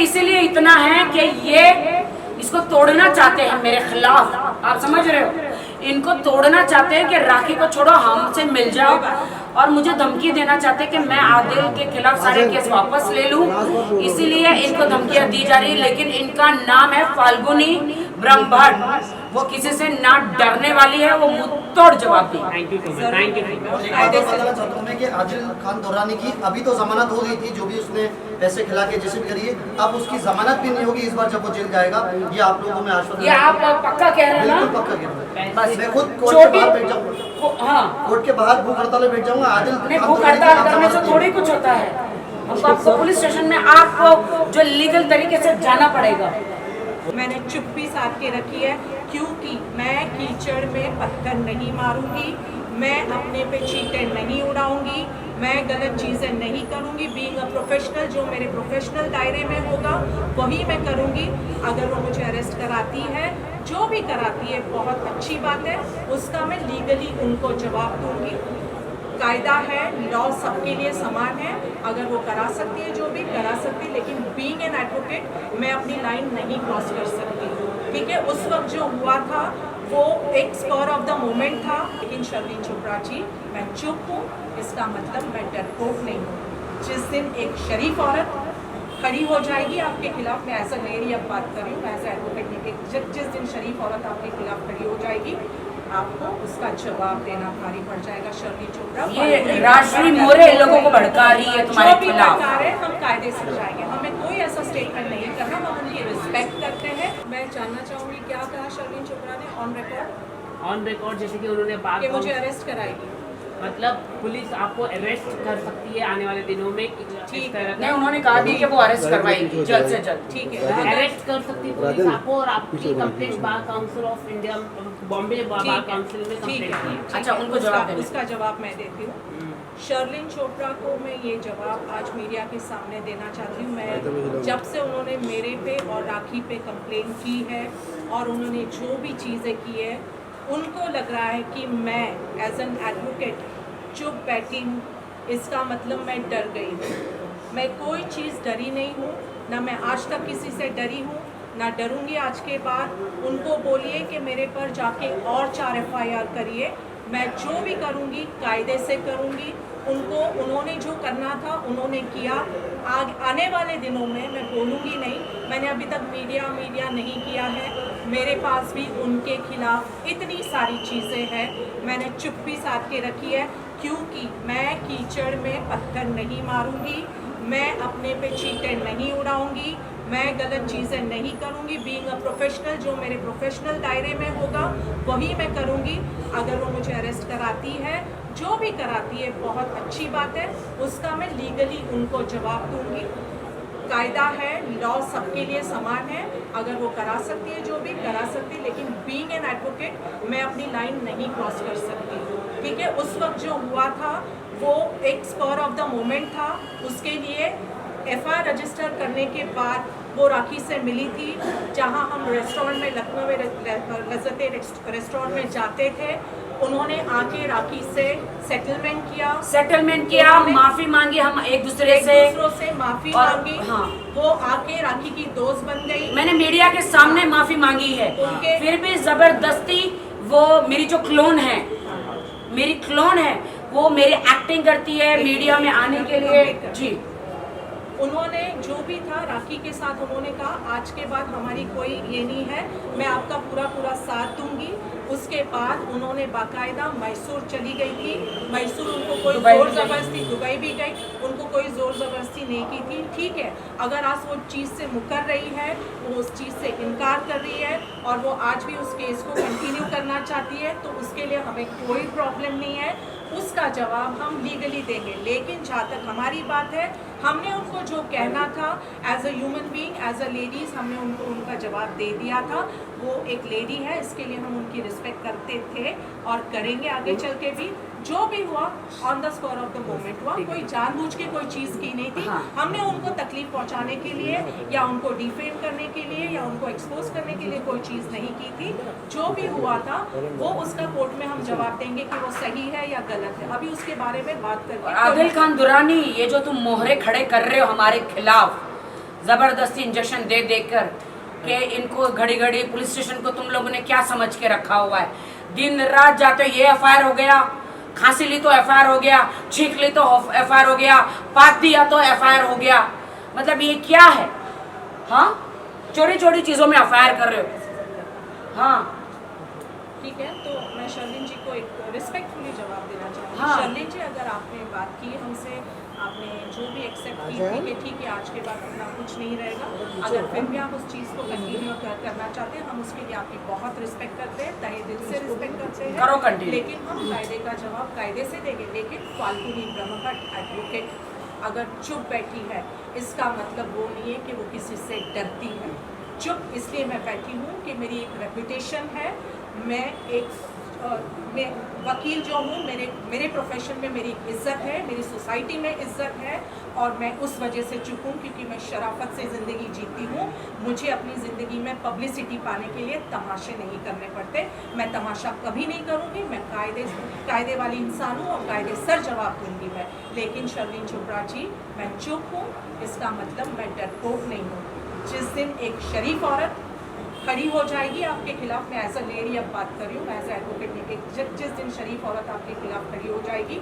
इसीलिए इतना है कि ये इसको तोड़ना चाहते हैं मेरे खिलाफ, आप समझ रहे हो, इनको तोड़ना चाहते हैं कि राखी को छोड़ो हमसे मिल जाओ, और मुझे धमकी देना चाहते हैं कि मैं आदिल के खिलाफ सारे केस वापस ले लूं, इसीलिए इनको धमकियां दी जा रही है। लेकिन इनका नाम है फाल्गुनी ब्रह्मभट्ट, वो किसी से ना डरने वाली है, वो मुंहतोड़ जवाब दी। Thank you so much, thank you. बताना चाहता हूँ मैं कि आदिल खान दौरानी की अभी तो जमानत हो गई थी, जो भी उसने पैसे खिला के जैसे भी करी है, अब उसकी जमानत भी नहीं होगी इस बार जब वो जेल जाएगा। ये आप लोगों को मैं आश्वासन, ये आप पक्का कह रहे हैं ना? बिल्कुल पक्का कह रहा हूँ। बस मैं खुद कोर्ट के बाहर बैठ जाऊंगा, हाँ, कोर्ट के बाहर भूख हड़ताल में बैठ जाऊंगा। आदिल नहीं, भूख हड़ताल करने से थोड़ी कुछ होता है, हमको आपको पुलिस स्टेशन में आपको जो लीगल तरीके से जाना पड़ेगा। मैंने चुप्पी साध के रखी है, क्योंकि मैं कीचड़ में पत्थर नहीं मारूंगी, मैं अपने पे चीटे नहीं उड़ाऊंगी, मैं गलत चीज़ें नहीं करूंगी। बीइंग अ प्रोफेशनल, जो मेरे प्रोफेशनल दायरे में होगा वही मैं करूंगी। अगर वो मुझे अरेस्ट कराती है, जो भी कराती है बहुत अच्छी बात है, उसका मैं लीगली उनको जवाब दूंगी। कायदा है, लॉ सबके लिए समान है, अगर वो करा सकती है जो भी करा सकती है, लेकिन बीइंग एन एडवोकेट मैं अपनी लाइन नहीं क्रॉस कर सकती। ठीक है, उस वक्त जो हुआ था वो एक स्पर ऑफ द मोमेंट था, लेकिन शर्लीन चोपड़ा जी मैं चुप हूँ, इसका मतलब मैं डरपोक नहीं हूँ। जिस दिन एक शरीफ औरत खड़ी हो जाएगी आपके खिलाफ, मैं एज अ लेडी अब बात कर रही हूँ, एज ए एडवोकेट नहीं, जिस दिन शरीफ औरत आपके खिलाफ खड़ी हो जाएगी आपको उसका जवाब देना भारी पड़ जाएगा। शर्लीन चोपड़ा ये राजश्री मोरे लोगों को भड़का रही है तुम्हारे खिलाफ। हम कायदे से जाएंगे, हमें कोई ऐसा स्टेटमेंट नहीं करना, हम उनकी रिस्पेक्ट करते हैं। मैं जानना चाहूँगी क्या कहा शर्लीन चोपड़ा ने ऑन रिकॉर्ड, जैसे कि उन्होंने बात कि मुझे अरेस्ट कराएगी, मतलब पुलिस आपको अरेस्ट कर सकती है आने वाले दिनों में। ठीक है, नहीं, उन्होंने कहा भी कि वो अरेस्ट करवाएगी जल्द से जल्द। ठीक है, अरेस्ट कर सकती है पुलिस आपको, और आपकी complaint bar council of India Bombay bar council में कंप्लेंट की। अच्छा, उनको जवाब देना। उसका जवाब मैं देती हूँ। शर्लीन चोपड़ा को मैं ये जवाब आज मीडिया के सामने देना चाहती हूँ। मैं जब से उन्होंने मेरे पे और राखी पे कंप्लेंट की है और उन्होंने जो भी चीज़ें की है, उनको लग रहा है कि मैं एज एन एडवोकेट चुप बैठी हूँ, इसका मतलब मैं डर गई हूँ। मैं कोई चीज़ डरी नहीं हूँ, ना मैं आज तक किसी से डरी हूँ, ना डरूंगी आज के बाद। उनको बोलिए कि मेरे पर जाके और 4 FIR करिए, मैं जो भी करूंगी कायदे से करूंगी। उनको उन्होंने जो करना था उन्होंने किया, आने वाले दिनों में मैं बोलूँगी नहीं। मैंने अभी तक मीडिया नहीं किया है, मेरे पास भी उनके खिलाफ इतनी सारी चीज़ें हैं, मैंने चुप्पी साध के रखी है, क्योंकि मैं कीचड़ में पत्थर नहीं मारूंगी, मैं अपने पे चीटे नहीं उड़ाऊंगी, मैं गलत चीज़ें नहीं करूंगी। बीइंग अ प्रोफेशनल, जो मेरे प्रोफेशनल दायरे में होगा वही मैं करूंगी। अगर वो मुझे अरेस्ट कराती है, जो भी कराती है बहुत अच्छी बात है, उसका मैं लीगली उनको जवाब दूंगी। कायदा है, लॉ सबके लिए समान है, अगर वो करा सकती है जो भी करा सकती है, लेकिन बीइंग एन एडवोकेट मैं अपनी लाइन नहीं क्रॉस कर सकती। ठीक है, उस वक्त जो हुआ था वो एक स्पर ऑफ द मोमेंट था, उसके लिए FIR रजिस्टर करने के बाद वो राखी से मिली थी, जहां हम रेस्टोरेंट में, लखनऊ में लज़्ज़ते रेस्टोरेंट में जाते थे। उन्होंने आके राखी से सेटलमेंट किया, माफी मांगी, हम एक दूसरे से माफी और, मांगी। हाँ, वो आके राखी की दोस्त बन गई। मैंने मीडिया के सामने माफी मांगी है, फिर भी जबरदस्ती वो मेरी जो क्लोन है, मेरी क्लोन है, वो मेरी एक्टिंग करती है मीडिया में आने के लिए। जी, उन्होंने जो भी था राखी के साथ उन्होंने कहा आज के बाद हमारी कोई ये नहीं है, मैं आपका पूरा साथ दूंगी। उसके बाद उन्होंने बाकायदा मैसूर चली गई थी, मैसूर उनको कोई जोर ज़बरदस्ती, दुबई भी गई, उनको कोई ज़ोर ज़बरदस्ती नहीं की थी। ठीक है, अगर आज वो चीज़ से मुकर रही है, वो उस चीज़ से इनकार कर रही है और वो आज भी उस केस को कंटिन्यू करना चाहती है, तो उसके लिए हमें कोई प्रॉब्लम नहीं है, उसका जवाब हम लीगली देंगे। लेकिन जहाँ तक हमारी बात है, हमने उनको जो कहना था as a human being, as a ladies, हमने उनको उनका जवाब दे दिया था। वो एक लेडी है, इसके लिए हम उनकी रिस्पेक्ट करते थे और करेंगे आगे चल के भी। जो भी हुआ on the spot of the moment हुआ, कोई जानबूझ के कोई चीज़ की नहीं थी। हमने उनको तकलीफ पहुंचाने के लिए या उनको डिफेम करने के लिए या उनको एक्सपोज करने के लिए कोई चीज़ नहीं की थी। जो भी हुआ था वो उसका कोर्ट में हम जवाब देंगे कि वो सही है या गलत है, अभी उसके बारे में बात करके। आदिल खान दुरानी, ये जो तुम मोहरे खड़े कर रहे हो हमारे खिलाफ, जबरदस्ती इंजेक्शन दे देकर कि इनको घड़ी घड़ी पुलिस स्टेशन को तुम लोगों ने क्या समझ के रखा हुआ है। दिन रात जाते ये एफआईआर हो गया, खांसी ली तो एफआईआर हो गया, छींक ली तो एफआईआर हो गया, पात दिया तो एफआईआर हो गया। मतलब ये क्या है? हाँ, छोटी छोटी चीजों में एफआईआर कर रहे हो। हाँ ठीक है, तो मैं शर्लिन जी को एक रिस्पेक्टफुली जवाब देना चाहूँगी। हाँ। शर्लिन जी, अगर आपने बात की हमसे, आपने जो भी एक्सेप्ट की थी कि ठीक है आज के बाद अपना कुछ नहीं रहेगा, अगर फिर भी आप उस चीज़ को कंटिन्यू करना चाहते हैं, हम उसके लिए आपकी बहुत रिस्पेक्ट करते हैं, तहे दिल से रिस्पेक्ट करते हैं। करो continue। लेकिन हम कायदे का जवाब कायदे से देंगे। लेकिन फाल्गुनी ब्रह्मभट्ट एडवोकेट अगर चुप बैठी है, इसका मतलब वो नहीं है कि वो किसी से डरती है। चुप इसलिए मैं बैठी हूँ कि मेरी एक रेपुटेशन है, मैं वकील जो हूँ, मेरे प्रोफेशन में मेरी इज्जत है, मेरी सोसाइटी में इज्जत है, और मैं उस वजह से चुप हूँ क्योंकि मैं शराफत से ज़िंदगी जीती हूँ। मुझे अपनी ज़िंदगी में पब्लिसिटी पाने के लिए तमाशे नहीं करने पड़ते। मैं तमाशा कभी नहीं करूँगी। मैं कायदे वाली इंसान हूँ और कायदे सर जवाब दूँगी मैं। लेकिन शर्लिन चोपड़ा जी, मैं चुप हूँ, इसका मतलब मैं डरपोक नहीं हूँ। जिस दिन एक शरीफ औरत खड़ी हो जाएगी आपके खिलाफ, मैं एज अ लेडी अब बात कर रही हूँ, मैं एज एडवोकेट नहीं, जिस दिन शरीफ औरत आपके खिलाफ खड़ी हो जाएगी,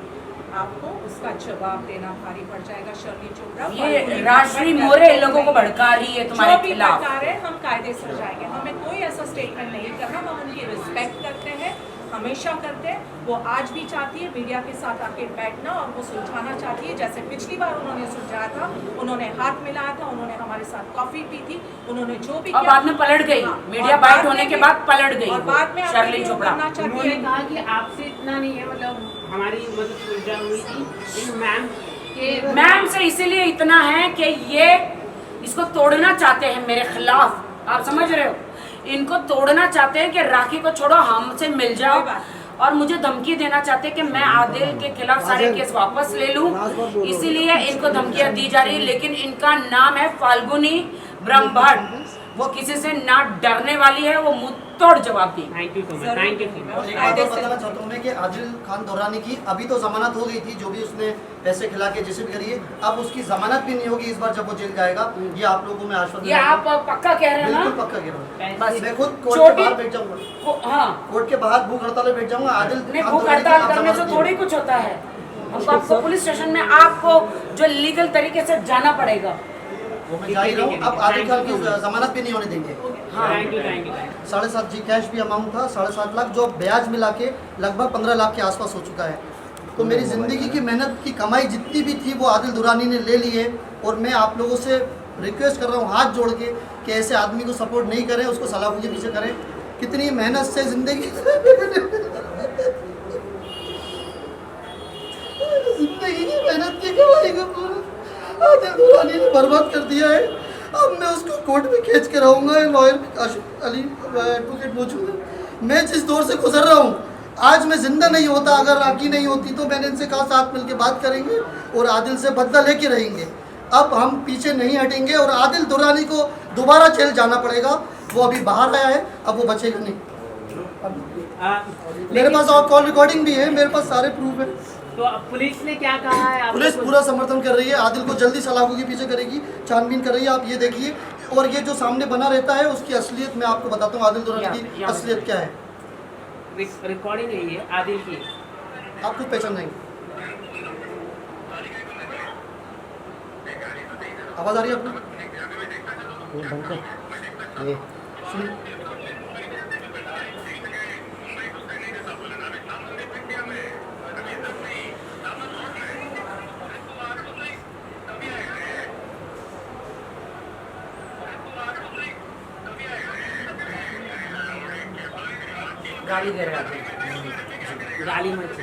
आपको उसका जवाब देना भारी पड़ जाएगा। शर्लिन चोपड़ा, ये राजश्री मोरे लोगों को भड़का रही है तुम्हारे खिलाफ। जो भी भड़का रहे, हम कायदे से जाएंगे। हमें कोई ऐसा स्टेटमेंट नहीं करना, हम उनकी रिस्पेक्ट करते हैं, हमेशा करते हैं। वो आज भी चाहती है मीडिया के साथ आके बैठना और वो सुलझाना चाहती है, जैसे पिछली बार उन्होंने सुलझाया था, उन्होंने हाथ मिलाया था, उन्होंने हमारे साथ कॉफी पी थी, उन्होंने जो भी और बाद में पलट गई। हाँ, मीडिया और बाइट बाद होने में के भी- बाद पलट गई और बाद में शर्लिन चोपड़ा। उन्होंने कहा कि आपसे इतना नहीं है, मतलब हमारी मतलब सुलझा हुई थी, लेकिन मैम के मैम से इसीलिए इतना है कि ये इसको तोड़ना चाहते हैं मेरे खिलाफ। आप समझ रहे हो? इनको तोड़ना चाहते हैं कि राखी को छोड़ो, हमसे मिल जाओ, और मुझे धमकी देना चाहते हैं कि मैं आदिल के खिलाफ सारे केस वापस ले लूं। इसीलिए इनको धमकियां दी जा रही है। लेकिन इनका नाम है फाल्गुनी ब्रह्मभट्ट। वो किसी से ना डरने वाली है, वो मुंह तोड़ जवाब देगी। Thank you so much, thank you so much. एक बात और बताना चाहता हूँ मैं कि आदिल खान दौरानी की अभी तो जमानत हो गई थी, जो भी उसने पैसे खिला के जैसे भी करिए, अब उसकी जमानत भी नहीं होगी इस बार जब वो जेल जाएगा। ये आप लोगों को मैं आश्वासन ये आप पक्का कह रहे हैं बिल्कुल ना? पक्का कह रहा हूँ। बस मैं खुद कोर्ट के छोटी- बाहर बैठ जाऊंगा, हाँ, कोर्ट के बाहर भूख हड़ताल पे बैठ जाऊंगा। आदिल नहीं, खान भूख दौरानी की हड़ताल आप करने से जमानत थोड़ी नहीं कुछ होता है। हमको आपको पुलिस स्टेशन में आपको जो लीगल तरीके से जाना पड़ेगा। वो मैं जा ही रहा हूँ। अब आदिल खान की जमानत भी नहीं होने देंगे। Thank you, thank you. 7.5 जी कैश भी अमाउंट था, 7.5 लाख, जो ब्याज मिला के लगभग 15 लाख के आसपास हो चुका है। तो मेरी ज़िंदगी की मेहनत की कमाई जितनी भी थी वो आदिल दुरानी ने ले ली है। और मैं आप लोगों से रिक्वेस्ट कर रहा हूँ हाथ जोड़ के कि ऐसे आदमी को सपोर्ट नहीं करें, उसको सलाखों के पीछे करें। कितनी मेहनत से ज़िंदगी ज़िंदगी की मेहनत की कमाई को पूरा आदिल दुरानी ने बर्बाद कर दिया है। अब मैं उसको कोर्ट में खींच के रहूँगा, लॉयर आशिफ अली एडवोकेट मौजूद है। मैं जिस दौर से गुजर रहा हूँ, आज मैं जिंदा नहीं होता, अगर राखी नहीं होती तो मैंने इनसे कहा साथ मिलकर बात करेंगे और आदिल से बदला लेके रहेंगे। अब हम पीछे नहीं हटेंगे और आदिल दुरानी को दोबारा जेल जाना पड़ेगा। वो अभी बाहर आया है, अब वो बचेगा नहीं। मेरे पास और कॉल रिकॉर्डिंग भी है, मेरे पास सारे प्रूफ है। तो अब पुलिस ने क्या कहा है आपको? पुलिस पूरा समर्थन कर रही है, आदिल को जल्दी सलाखों के पीछे करेगी, छानबीन कर रही है। आप ये देखिए, और ये जो सामने बना रहता है उसकी असलियत मैं आपको बताता हूँ। आदिल दुरानी की असलियत क्या है, रिकॉर्डिंग है ये आदिल की, आप खुद पहचान जाएंगे। आवाज़ आ रही है आपको? सुनिए। गाली दे रहे हैं। गाली मत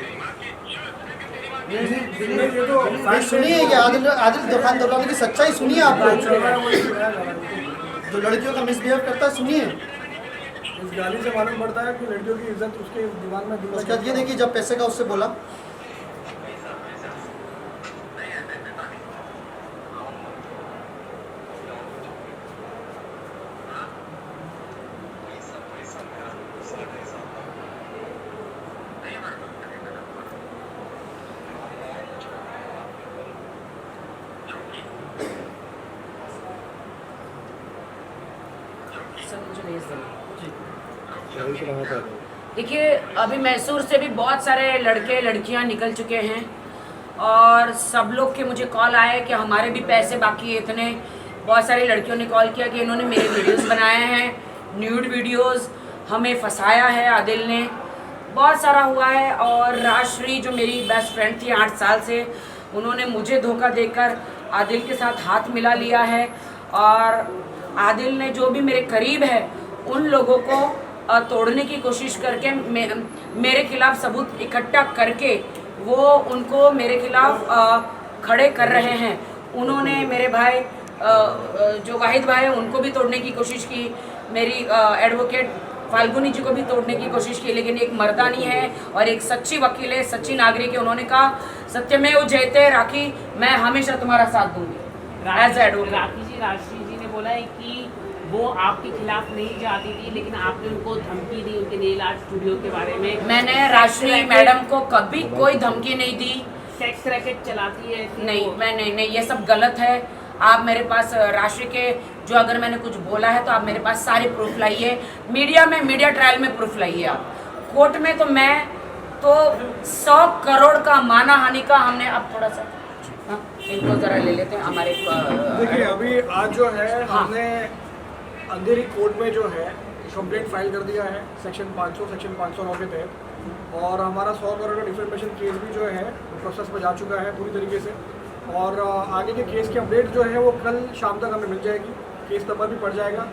भाई सुनिए, ये आदिल खान दौरानी की सच्चाई सुनिए। आप लोग जो लड़कियों का मिसबिहेव करता है, सुनिए। इस गाली से मालूम पड़ता है कि लड़कियों की इज्जत उसके दिमाग में उसके बाद ये देखिए, जब पैसे का उससे बोला, सब मुझे भेज देना। देखिए अभी मैसूर से भी बहुत सारे लड़के लड़कियां निकल चुके हैं और सब लोग के मुझे कॉल आए कि हमारे भी पैसे बाकी है इतने। बहुत सारी लड़कियों ने कॉल किया कि इन्होंने मेरे वीडियोस बनाए हैं, न्यूड वीडियोस, हमें फंसाया है आदिल ने, बहुत सारा हुआ है। और राजश्री जो मेरी बेस्ट फ्रेंड थी 8 साल से, उन्होंने मुझे धोखा देकर आदिल के साथ हाथ मिला लिया है। और आदिल ने जो भी मेरे करीब है उन लोगों को तोड़ने की कोशिश करके मेरे खिलाफ सबूत इकट्ठा करके वो उनको मेरे खिलाफ खड़े कर रहे हैं। उन्होंने मेरे भाई जो वाहिद भाई है उनको भी तोड़ने की कोशिश की, मेरी एडवोकेट फाल्गुनी जी को भी तोड़ने की कोशिश की, लेकिन एक मर्दानी है और एक सच्ची वकील है, सच्ची नागरिक है। उन्होंने कहा सत्यमेव जयते राखी, मैं हमेशा तुम्हारा साथ दूंगी एज एडवोकेट। राजश्री जी ने बोला है कि वो आपके खिलाफ नहीं जाती थी, लेकिन आपने उनको धमकी दी उनके नेल आर्ट स्टूडियो के बारे में। मैंने राजश्री मैडम को कभी कोई धमकी नहीं दी। सेक्स रैकेट चलाती है नहीं, मैं नहीं, ये सब गलत है। आप मेरे पास राशि के जो अगर मैंने कुछ बोला है तो आप मेरे पास सारे प्रूफ लाइए, मीडिया में, मीडिया ट्रायल में प्रूफ लाइए। आप कोर्ट में तो मैं तो 100 करोड़ का माना हानि का हमने। अब थोड़ा सा इनको जरा ले लेते हैं हमारे। देखिए अभी आज जो है हाँ। हमने अंधेरी कोर्ट में जो है कंप्लेंट फाइल कर दिया है सेक्शन 509 के तहत, और हमारा 100 करोड़ का डिफेमेशन केस भी जो है प्रोसेस में जा चुका है पूरी तरीके से। और आगे के केस की अपडेट जो है वो कल शाम तक हमें मिल जाएगी, केस नंबर भी पड़ जाएगा।